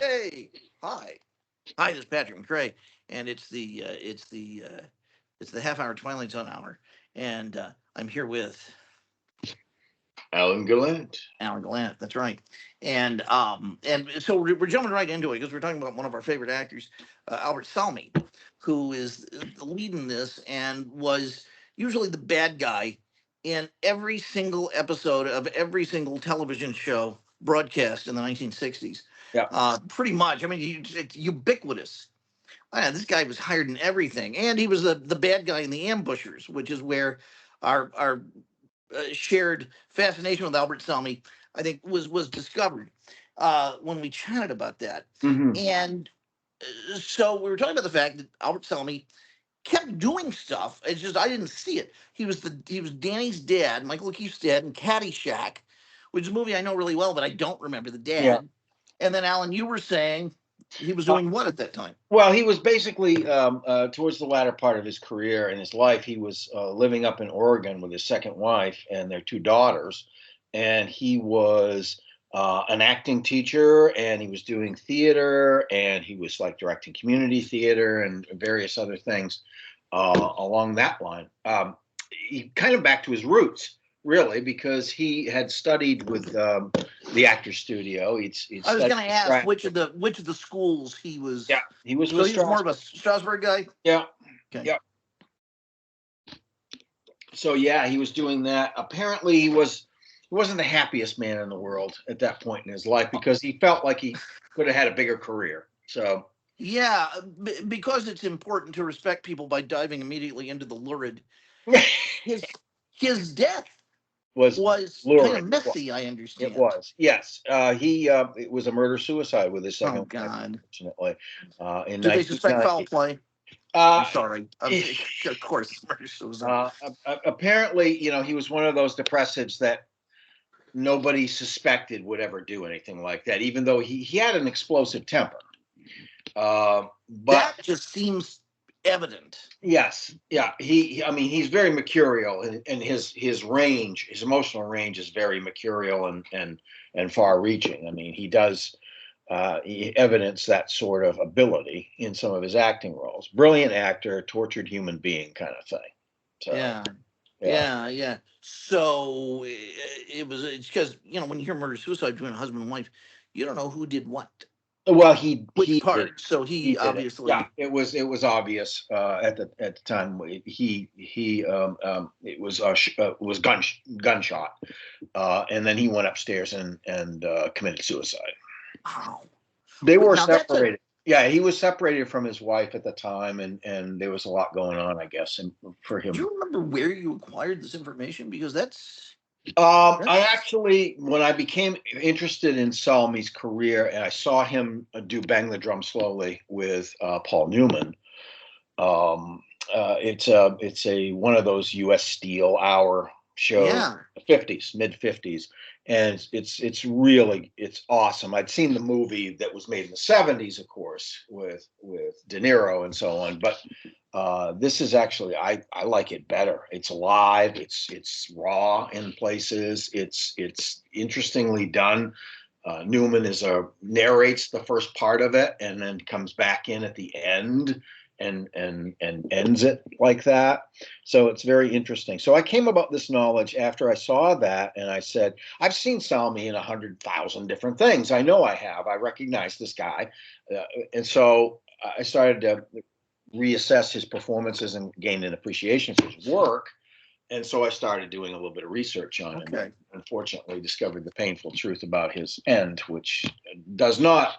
Hey, hi, this is Patrick McCray, and it's the half hour Twilight Zone hour, and I'm here with Alan Gallant. Alan Gallant. That's right, and so we're jumping right into it because we're talking about one of our favorite actors, Albert Salmi, who is the lead in this and was usually the bad guy in every single episode of every single television show broadcast in the 1960s. Yeah. Pretty much. I mean, it's ubiquitous. This guy was hired in everything, and he was the bad guy in the Ambushers, which is where our shared fascination with Albert Selmy, I think, was discovered when we chatted about that. Hmm. And so we were talking about the fact that Albert Selmy kept doing stuff. It's just I didn't see it. He was Danny's dad, Michael O'Keefe's dad, in Caddyshack, which is a movie I know really well, but I don't remember the Yeah. dad. And then Alan, you were saying he was Uh, doing what at that time? well, he was basically towards the latter part of his career and his life. He was living up in Oregon with his second wife and their two daughters, and he was an acting teacher, and he was doing theater, and he was like directing community theater and various other things along that line. He kind of back to his roots, really, because he had studied with the Actors Studio. He'd I was studied going to with ask Stratford. which of the schools he Yeah, was. he was So with he was more of a Strasberg. Strasbourg guy. Yeah, Okay. yeah. So yeah, he was doing that. Apparently, he wasn't the happiest man in the world at that point in his life because he felt like he could have had a bigger career. So Yeah, because it's important to respect people by diving immediately into the lurid. His his death was was kind of lurid. messy, I It understand. was, yes. He it was a murder suicide with his Oh second wife, God. unfortunately, in Did they suspect foul 1990. play? I'm Uh, sorry. Of course, it's murder suicide. Apparently, he was one of those depressives that nobody suspected would ever do anything like that, even though he had an explosive temper. But That just seems evident. yes, yeah, I mean, he's very mercurial, and his range, his emotional range, is very mercurial and far-reaching. I mean, he does evidence that sort of ability in some of his acting roles. Brilliant actor, tortured human being kind of thing. So Yeah. yeah. Yeah. So it's because when you hear murder suicide between a husband and wife, you don't know who did what, Well, which he did. part. So He he did it. Yeah, obviously. it was obvious at the time. He it was gunshot, and then he went upstairs and committed suicide. Wow. They But were now that's a. separated. Yeah, he was separated from his wife at the time, and there was a lot going on, I guess, and for Do him. you remember where you acquired this information? Because I that's actually, when I became interested in Salmi's career, and I saw him do "Bang the Drum Slowly" with Paul Newman. It's a one of those U.S. Steel hour shows, yeah. mid '50s, and it's awesome. I'd seen the movie that was made in the '70s, of course, with De Niro and so on, but this is actually I like it better. It's alive. It's raw in places. It's interestingly done. Newman narrates the first part of it and then comes back in at the end and ends it like that. So it's very interesting. So I came about this knowledge after I saw that, and I said, I've seen Salmi in 100,000 different things. I know I have. I recognize this guy, and so I started to reassess his performances and gain an appreciation for his work. And so I started doing a little bit of research on him. Okay. Unfortunately, discovered the painful truth about his end, which does not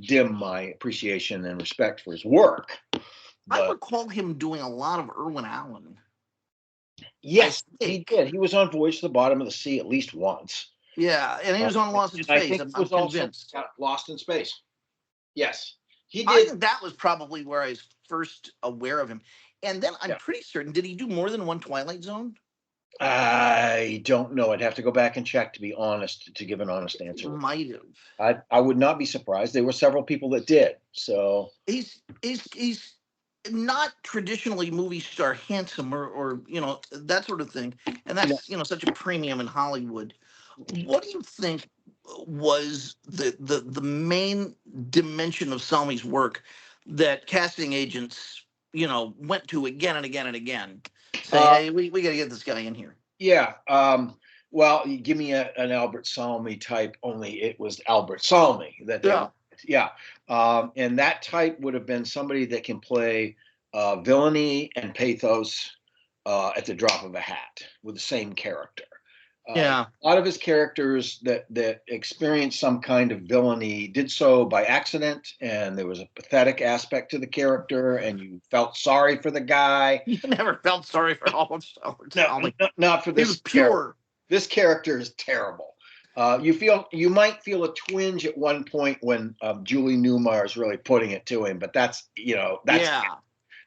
dim my appreciation and respect for his work. I But recall him doing a lot of Irwin Allen. I yes, he think. did. He was on Voyage to the Bottom of the Sea at least once. Yeah, and he was on Lost in And I Space. think I'm, he I'm was also convinced. Lost in Space. Yes, he I did. think that was probably where I was first aware of him. And then I'm Yeah. pretty certain, did he do more than one Twilight Zone? I don't know. I'd have to go back and check to be honest, to give an honest He answer. might have. I would not be surprised. There were several people that did. So He's not traditionally movie star handsome or that sort of thing. And no. that's such a premium in Hollywood. What do you think was the main dimension of Salmi's work that casting agents, went to again and again and again, saying, Uh, "Hey, we got to get this guy in here." yeah. Well, you give me an Albert Salmi type, only it was Albert Salmi that they, Yeah, yeah. And that type would have been somebody that can play villainy and pathos at the drop of a hat with the same character. yeah, A lot of his characters that experienced some kind of villainy did so by accident, and there was a pathetic aspect to the character, and you felt sorry for the guy. you never felt sorry for Albert No, Salmi. not for He was this character. pure. This character is terrible. You might feel a twinge at one point when Julie Newmar is really putting it to him, but that's Yeah.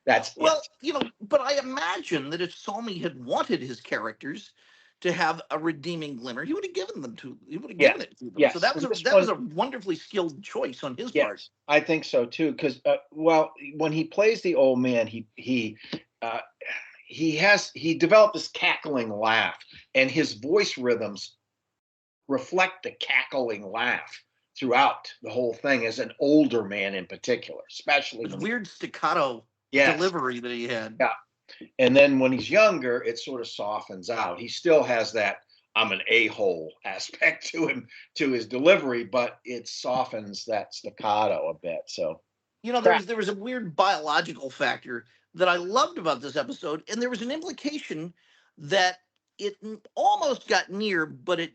that's Well, it. but I imagine that if Salmi had wanted his characters to have a redeeming glimmer, he would have given them to. He would have given Yes, it to them. So yes. And this that was one, a wonderfully skilled choice on his part. yes, I think so too. Because well, when he plays the old man, uh, he developed this cackling laugh, and his voice rhythms reflect the cackling laugh throughout the whole thing as an older man in particular, especially This when weird staccato yes, delivery that he had. yeah. And then when he's younger, it sort of softens out. He still has that I'm an a-hole aspect to him, to his delivery, but it softens that staccato a bit. So crap. There was a weird biological factor that I loved about this episode, and there was an implication that it almost got near, but it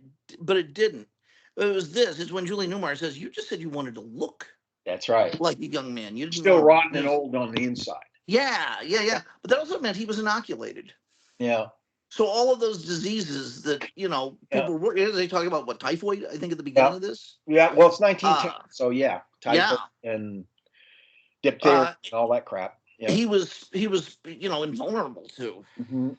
didn't. It was this: is when Julie Newmar says, "You just said you wanted to look That's right. like a young man. You didn't Still want rotten to and be." old on the inside. Yeah, yeah, yeah. But that also meant he was inoculated. Yeah. So all of those diseases that Yeah. people were, they talk about what, typhoid, I think, at the beginning Yeah. of this. Yeah. Well, it's 1910. Uh, So yeah, yeah. typhoid and diphtheria Uh, and all that crap. Yeah. he was invulnerable too. Mhm.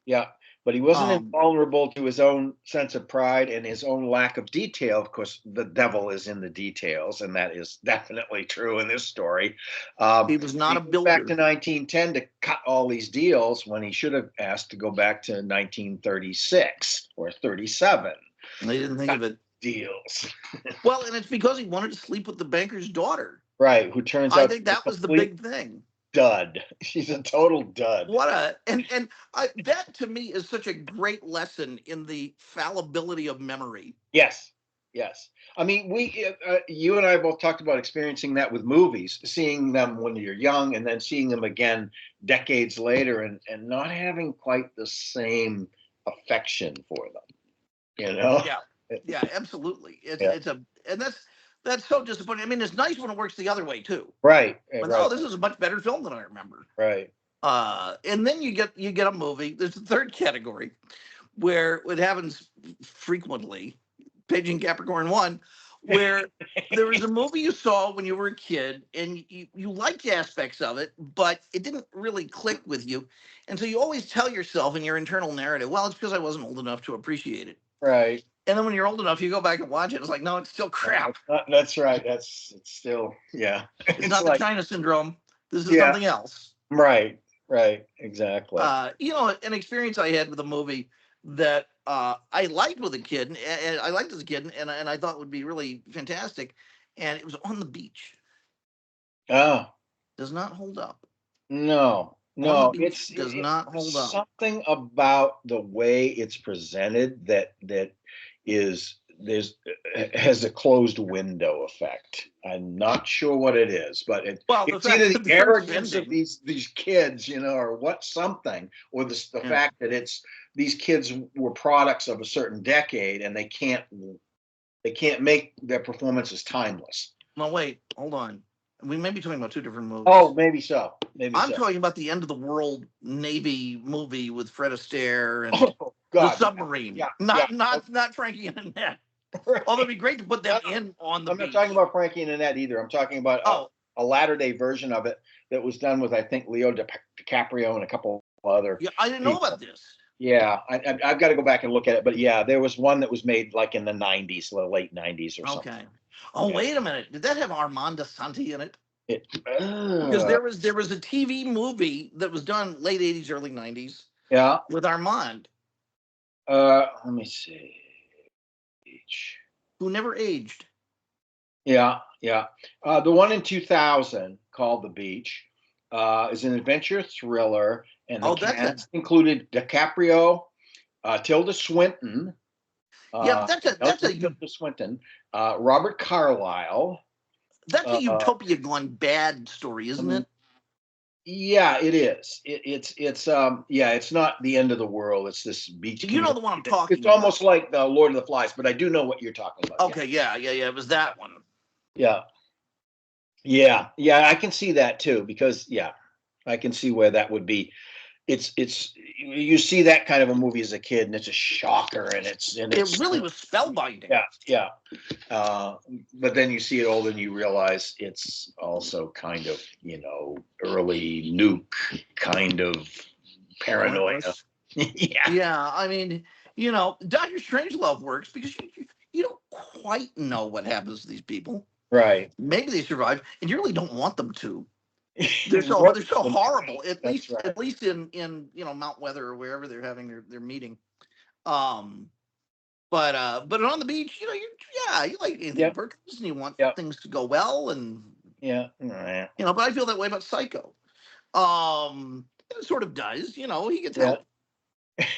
Yeah, but he wasn't Um, invulnerable to his own sense of pride and his own lack of detail. Of course, the devil is in the details, and that is definitely true in this story. he was not He a goes back builder. to 1910 to cut all these deals when he should have asked to go back to 1936 or 37. They didn't think Cut of it. deals. Well, and it's because he wanted to sleep with the banker's daughter. Right, who turns I out to think be a that was the complete big thing. dud. She's a total dud. That to me is such a great lesson in the fallibility of memory. Yes, yes. I mean, you and I both talked about experiencing that with movies, seeing them when you're young, and then seeing them again decades later, and not having quite the same affection for them. You know? Yeah, yeah, absolutely. Yeah. And that's so disappointing. I mean, it's nice when it works the other way too. Right. But Right. oh, this is a much better film than I remember. Right. And then you get a movie. There's a third category where it happens frequently. Paging Capricorn 1, where there was a movie you saw when you were a kid and you liked aspects of it, but it didn't really click with you. And so you always tell yourself in your internal narrative, well, it's because I wasn't old enough to appreciate it. Right. And then when you're old enough, you go back and watch it. It's like, no, it's still crap. That's right. It's still, yeah. It's not the China syndrome. This is yeah. something else. Right. Right. Exactly. An experience I had with a movie that I liked with a kid, and I liked as a kid, and I thought would be really fantastic, and it was On the Beach. Oh. Does not hold up. No, On the no, Beach does not hold up. something about the way it's presented that is has a closed window effect. I'm not sure what it is, but it's either the arrogance of these kids, or what something, or the fact that these kids were products of a certain decade and they can't make their performances timeless. No, wait, hold on. We may be talking about two different movies. Oh, maybe so. I'm talking about the End of the World Navy movie with Fred Astaire and God. the submarine. Yeah, not Frankie and Annette. Right. Although it'd be great to put them in On the Beach. I'm not talking about Frankie and Annette either. I'm talking about a latter day version of it that was done with, I think, Leo DiCaprio and a couple other. Yeah, I didn't know about this. Yeah, I've got to go back and look at it. But yeah, there was one that was made like in the 90s, the late 90s or something. Okay. Oh, yeah. Wait a minute. Did that have Armando Santi in it? Because there was a TV movie that was done late 80s, early 90s. Yeah. With Armand. Let me see. Who never aged. Yeah, yeah. The one in 2000 called The Beach is an adventure thriller, and the Oh, that's a cast included DiCaprio, Tilda Swinton, yeah, but Tilda Swinton, Robert Carlyle. that's a Uh, utopia gone bad story, isn't um, it? yeah, it is. Yeah, it's not the end of the world. It's this beach You know community. the one I'm It's talking about. almost like the Lord of the Flies, but I do know what you're talking about. Yeah, Okay, yeah. It was that one. yeah, yeah. I can see that too because yeah, I can see where that would be. It's you see that kind of a movie as a kid, and it's a shocker, and It it's really was spellbinding. yeah. Uh, but then you see it older, and you realize it's also kind of early nuke kind of paranoia. Relentless. Yeah, Yeah, I mean, Doctor Strangelove works because you don't quite know what happens to these people. right. Maybe they survive, and you really don't want them to. Right. They're so horrible. At That's least right. at least in Mount Weather or wherever they're having their meeting. Um, but on the beach, you like Anthony Yep. Perkins and you want Yep. things to go well, and Yeah. Yeah. but I feel that way about Psycho. It sort of does. He gets Yeah. help.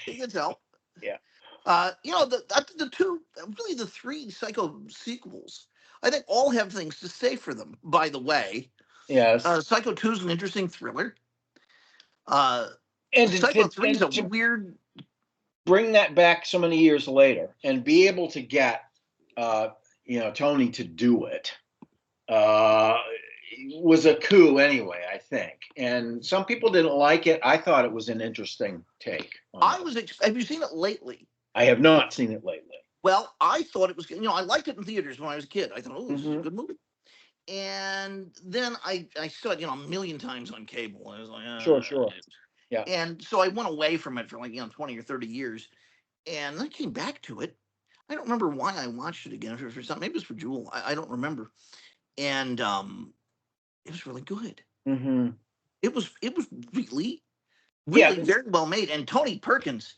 He gets help. Yeah. The two, really the three Psycho sequels, I think all have things to say for them. By the way, Yes. Psycho 2 is an interesting thriller. Uh, And Psycho 3 is a to weird. bring that back so many years later and be able to get Tony to do it uh, was a coup anyway, I think. And some people didn't like it. I thought it was an interesting take on it. Have you seen it lately? I have not seen it lately. Well, I thought it was. I liked it in theaters when I was a kid. I thought, oh, this is a Hmm. good movie. And then I saw it, a million times on cable. And I was like, Sure. Yeah. and so I went away from it for 20 or 30 years. And then I came back to it. I don't remember why I watched it again. For something, maybe it was for Jewel. I don't remember. And it was really good. Hmm. It was really, Yeah. really very well made. And Tony Perkins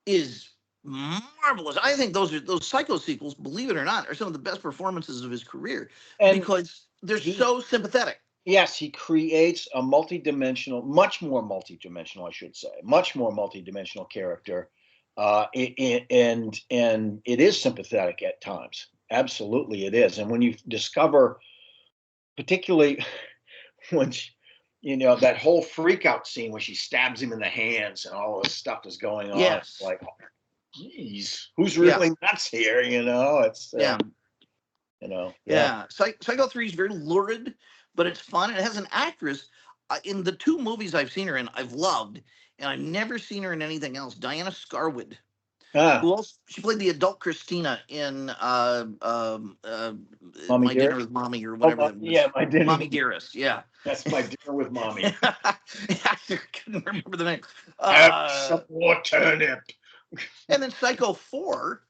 is marvelous. I think those Psycho sequels, believe it or not, are some of the best performances of his career And because they're he, so sympathetic. yes, he creates a multi-dimensional, much more multi-dimensional, I should say, much more multi-dimensional character, and it is sympathetic at times. Absolutely, it is. And when you discover, particularly when that whole freak out scene where she stabs him in the hands and all this stuff is going on, it's Yes. like, geez, who's Yeah. really nuts here? It's Yeah. yeah. Yeah. Psycho 3 is very lurid, but it's fun. It has an actress in the two movies I've seen her in, I've loved, and I've never seen her in anything else. Diana Scarwood, Ah, who also she played the adult Christina in Mommy My Dinner Dearest. with Mommy or Oh, whatever that yeah, was. my dinner. Mommy Dearest, yeah. That's my dinner with mommy. I couldn't remember the name. Have some more turnip. And then Psycho 4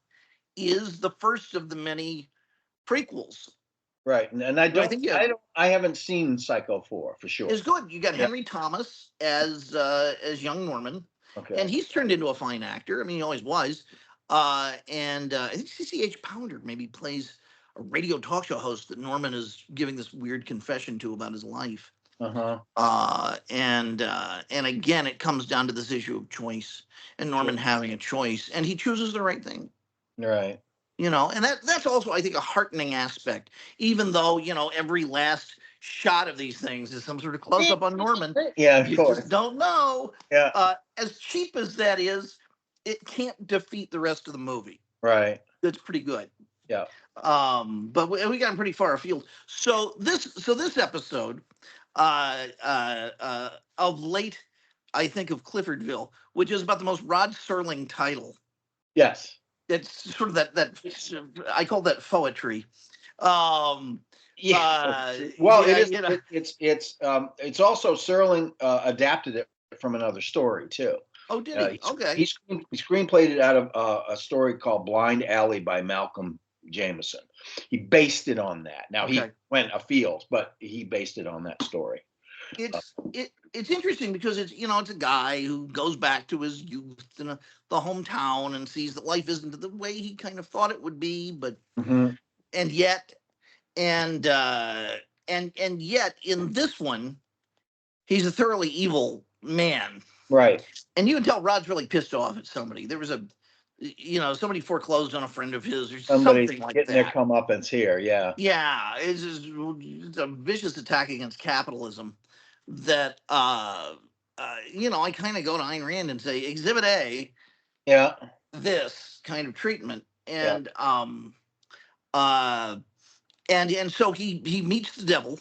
is the first of the many prequels. Right, and I So I don't, think I haven't seen Psycho 4 for sure. is good. You got Yeah. Henry Thomas as young Norman, Okay. and he's turned into a fine actor. I mean, he always was. And I think CCH Pounder maybe plays a radio talk show host that Norman is giving this weird confession to about his life. Uh-huh. And again, it comes down to this issue of choice and Norman Sure. having a choice, and he chooses the right thing. Right. And that's also, I think, a heartening aspect, even though, every last shot of these things is some sort of close up on Norman. Yeah, of You course. just don't know. Yeah. As cheap as that is, it can't defeat the rest of the movie. Right. That's pretty good. Yeah. But we got pretty far afield. So this episode of late, I think of Cliffordville, which is about the most Rod Serling title. Yes. It's sort of that I call that poetry. Yeah. Well, Yeah, it is. It's also Serling adapted it from another story too. Oh, did he? Okay. He screenplayed it out of a story called Blind Alley by Malcolm Jameson. He based it on that. Now he went afield, but he based it on that story. It's interesting because it's a guy who goes back to his youth in the hometown and sees that life isn't the way he kind of thought it would be, but and yet and and yet in this one, he's a thoroughly evil man, Right. and you can tell Rod's really pissed off at somebody. There was somebody foreclosed on a friend of his, or Somebody's something like getting their that. comeuppance here. Yeah. Yeah, it's a vicious attack against capitalism that I kind of go to Ayn Rand and say, Exhibit A, Yeah. this kind of treatment, Yeah. uh, and so he meets the devil,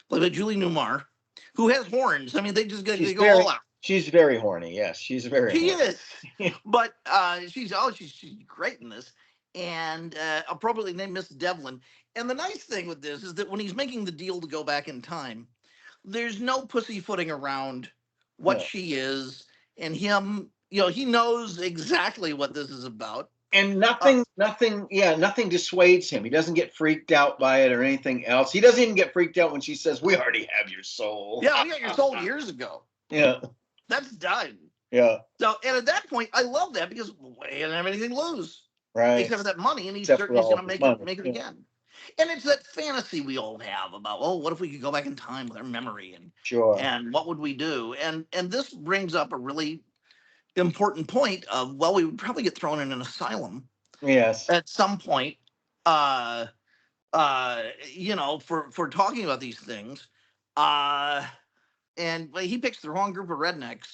like Julie Newmar, who has horns. I mean, they She's go all very, out. she's very horny. Yes, she's very She horny. is, but she's great in this, and appropriately named Miss Devlin. And the nice thing with this is that when he's making the deal to go back in time, there's no pussyfooting around what No. she is, and him. He knows exactly what this is about. And Uh, nothing dissuades him. He doesn't get freaked out by it or anything else. He doesn't even get freaked out when she says, "We already have your soul." yeah, we got your soul years ago. Yeah. That's done. Yeah. So, and at that point, I love that because he didn't have anything to lose Right. except for that money, and he's Except certain for he's all going to of his make money. it Yeah. again. And it's that fantasy we all have about, oh, what if we could go back in time with our memory, Sure. and what would we do? And this brings up a really important point of, well, we would probably get thrown in an asylum Yes. at some point, uh, for talking about these things. And he picks the wrong group of rednecks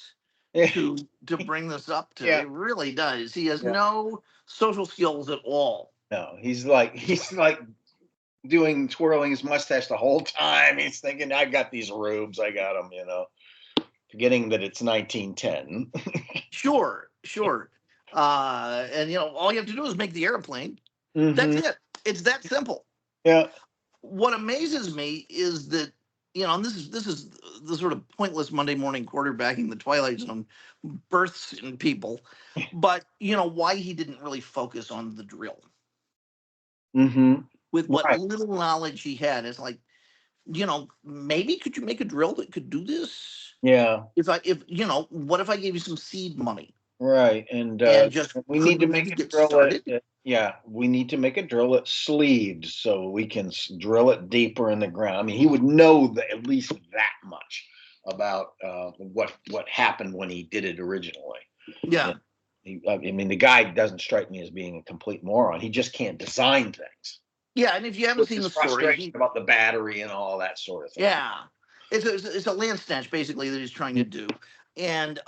Yeah. to bring this up to. Yeah. He really does. He has Yeah. no social skills at all. No, he's like twirling his mustache the whole time. He's thinking, "I got these rubes. I got them." Forgetting that it's 1910. Sure. And all you have to do is make the airplane. That's Mm-hmm. it. It's that simple. Yeah. What amazes me is that, and this is the sort of pointless Monday morning quarterbacking the Twilight Zone births in people, but why he didn't really focus on the drill Mm-hmm. with what Right. little knowledge he had. It's like, maybe could you make a drill that could do this? Yeah. What if I gave you some seed money Right. And and just we could need we to make maybe a get drill started? yeah, we need to make a drill that's sleeved so we can drill it deeper in the ground. I mean, he would know at least that much about what happened when he did it originally. Yeah. I mean, the guy doesn't strike me as being a complete moron. He just can't design things. Yeah, and if you haven't With seen his the story, frustration about the battery and all that sort of thing. yeah, it's a land snatch basically that he's trying to do, and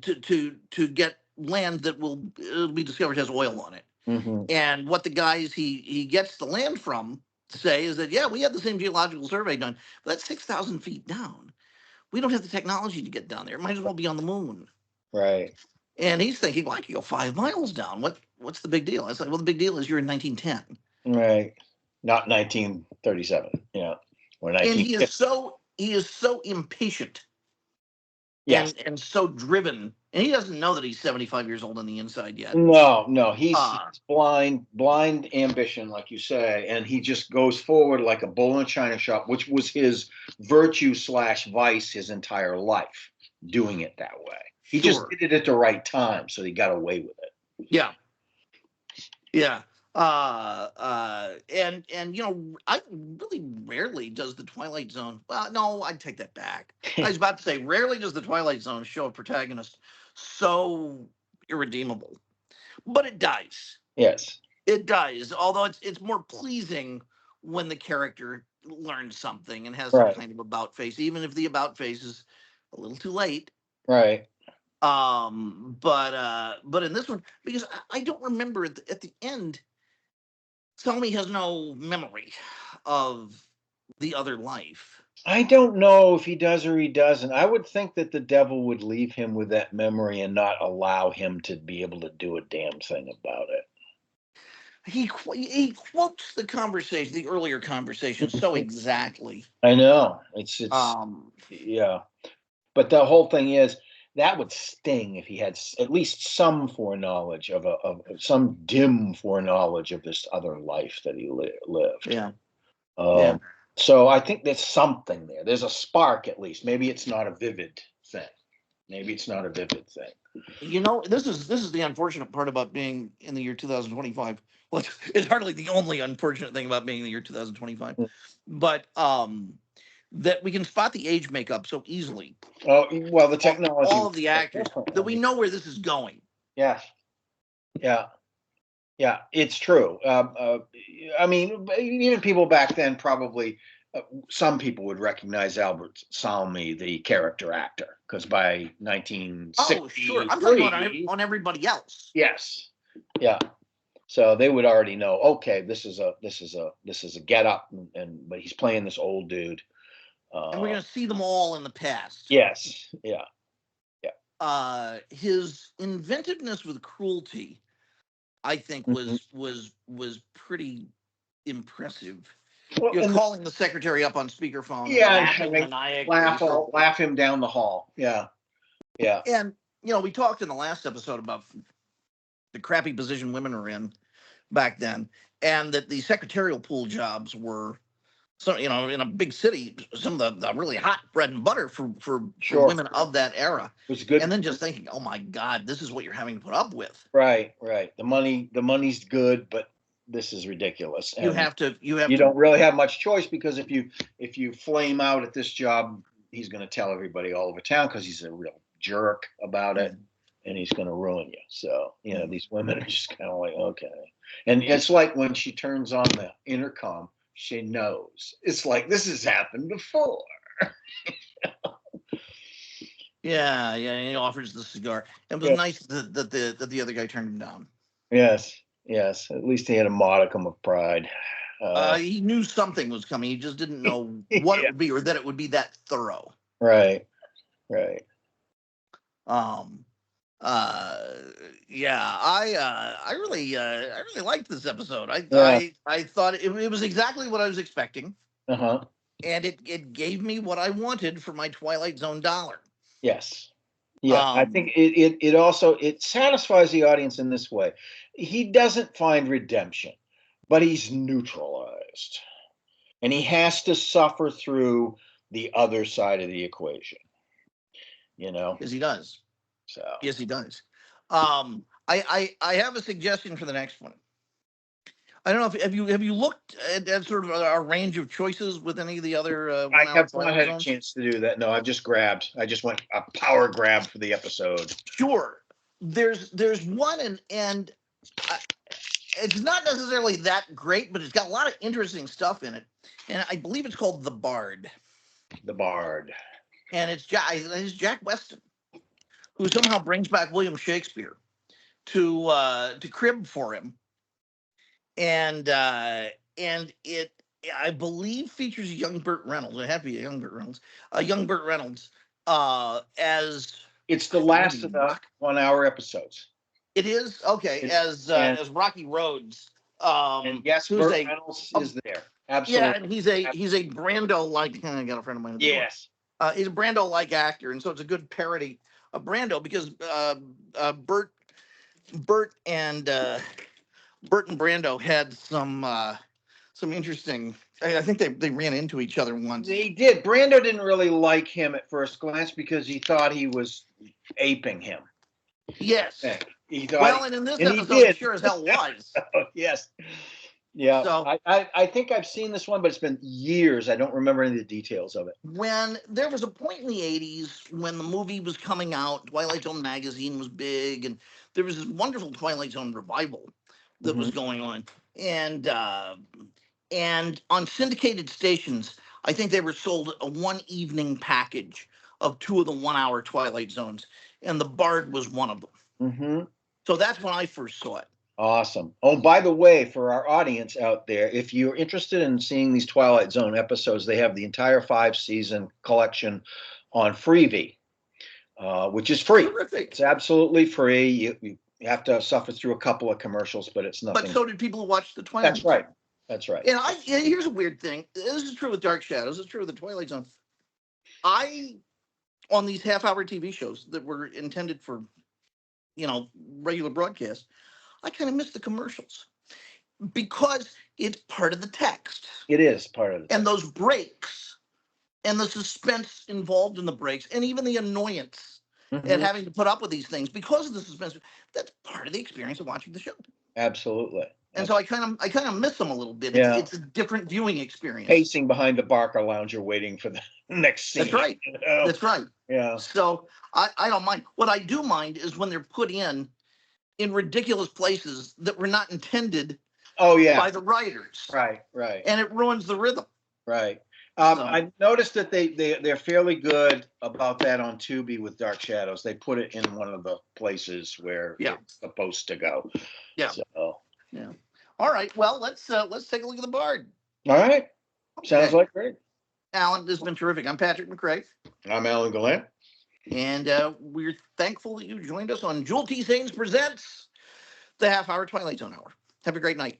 to get land that it'll be discovered has oil on it. Mm-hmm. And what the guys he gets the land from say is that, yeah, we had the same geological survey done, but that's 6,000 feet down. We don't have the technology to get down there. It might as well be on the moon. Right. And he's thinking, well, I could go 5 miles down. What's the big deal? I was like, well, the big deal is you're in 1910. Right. Not 1937. Yeah. Or And 1950. he is so impatient, Yes. and so driven, and he doesn't know that he's 75 years old on the inside yet. No, he's blind ambition, like you say, and he just goes forward like a bull in a china shop, which was his virtue / vice his entire life, doing it that way. He just did it at the right time, so he got away with it. Yeah. And I really rarely does the Twilight Zone. Well, no, I'd take that back. I was about to say, rarely does the Twilight Zone show a protagonist so irredeemable, but it does. Yes, it does. Although it's more pleasing when the character learns something and has some kind of about face, even if the about face is a little too late. Right. But in this one, because I don't remember at the end, Salmi has no memory of the other life. I don't know if he does or he doesn't. I would think that the devil would leave him with that memory and not allow him to be able to do a damn thing about it. He quotes the earlier conversation so exactly. I know. It's yeah. But the whole thing is, that would sting if he had at least some foreknowledge of some dim foreknowledge of this other life that he lived. Yeah. So I think there's something there. There's a spark, at least. Maybe it's not a vivid thing. This is the unfortunate part about being in the year 2025. Well, it's hardly the only unfortunate thing about being in the year 2025, Mm. but that we can spot the age makeup so easily. Oh, well, the Of technology all was of the so actors different. that we know where this is going. Yeah, yeah, yeah. It's true. I mean, even people back then probably. Some people would recognize Albert Salmi, the character actor, because by Oh, sure. I'm talking about 1963, on everybody else. yes, yeah. So they would already know. Okay, this is a get up, but he's playing this old dude. And we're going to see them all in the past. Yes, yeah, yeah. His inventiveness with cruelty, I think, Mhm. was pretty impressive. Well, You're and calling the secretary up on speakerphone and yeah, and laughing having maniacally. So, laugh him down the hall. Yeah, yeah. and we talked in the last episode about the crappy position women were in back then, and that the secretarial pool jobs were, so in a big city, some of the really hot bread and butter for Sure, women of that era. it was good. And then just thinking, oh my God, this is what you're having to put up with. Right, right. The money's good, but this is ridiculous, You and have to you don't really have much choice because if you flame out at this job, he's going to tell everybody all over town because he's a real jerk about it, and he's going to ruin you. So these women are just kind of like, okay, and it's like when she turns on the intercom, she knows. It's like this has happened before. Yeah, and he offers the cigar. It was Yeah. nice that the other guy turned him down. Yes, yes. At least he had a modicum of pride. He knew something was coming. He just didn't know what it Yeah. would be, or that it would be that thorough. Right, right. Um, yeah, I really liked this episode. Yeah. I thought it was exactly what I was expecting, Uh-huh. and it gave me what I wanted for my Twilight Zone dollar. Yes. Yeah, I think it also it satisfies the audience in this way. He doesn't find redemption, but he's neutralized. And he has to suffer through the other side of the equation, you know? Yes, he does. So Yes, he does. I have a suggestion for the next one. I don't know if have you looked at sort of our range of choices with any of the other I 1 hour have not Twilight had a Zones? chance to do that. No, I've just grabbed. I just went a power grab for the episode. Sure. There's one, and it's not necessarily that great, but it's got a lot of interesting stuff in it. And I believe it's called The Bard. The Bard. And it's Jack Weston, who somehow brings back William Shakespeare to crib for him. And it, I believe, features young Burt Reynolds. It had to be a young Burt Reynolds. Young Burt Reynolds as It's the I think last maybe of the 1 hour episodes. it is okay It's, as Rocky Rhodes. and yes, Who's Burt Reynolds is there. yeah, Absolutely. and he's a Brando like. I got a friend of mine at the door. Yes. He's a Brando like actor, and so it's a good parody of Brando because Burt and Brando had some interesting. I think they ran into each other once. They did. Brando didn't really like him at first glance because he thought he was aping him. Yes. He thought, well, and in this and he episode, did. it sure as hell was. Yes. Yeah. So I think I've seen this one, but it's been years. I don't remember any of the details of it. when there was a point in the 80s when the movie was coming out, Twilight Zone magazine was big, and there was this wonderful Twilight Zone revival that was going on. And on syndicated stations, I think they were sold a one evening package of 2 of the 1 hour Twilight Zones, and The Bard was one of them. Mm-hmm. So that's when I first saw it. Awesome. Oh, by the way, for our audience out there, if you're interested in seeing these Twilight Zone episodes, they have the entire 5-season collection on Freevee, which is free. Terrific. It's absolutely free. You have to suffer through a couple of commercials, but it's nothing. But so did people who watched the Twilight. That's right. That's right. And here's a weird thing. This is true with Dark Shadows. It's true with the Twilight Zone. On these half-hour TV shows that were intended for, regular broadcast, I kind of miss the commercials because it's part of the text. It is part of it. And those breaks and the suspense involved in the breaks and even the annoyance at having to put up with these things because of the suspense, that's part of the experience of watching the show. Absolutely. And so I kind of miss them a little bit. Yeah. It's a different viewing experience. Pacing behind the Barker Lounger waiting for the next scene. That's right. You know? That's right. Yeah. So I don't mind. What I do mind is when they're put in ridiculous places that were not intended Oh yeah. by the writers. Right. Right. And it ruins the rhythm. Right. So- I noticed that they're fairly good about that on Tubi with Dark Shadows. They put it in one of the places where Yeah. it's supposed to go. Yeah. So, Yeah. All right. Well, let's take a look at the Bard. all right. Sounds Okay. like great. Alan, this has been terrific. I'm Patrick McCray. I'm Alan Gallant. And we're thankful that you joined us on Jewel T. Sains Presents the Half Hour Twilight Zone Hour. Have a great night.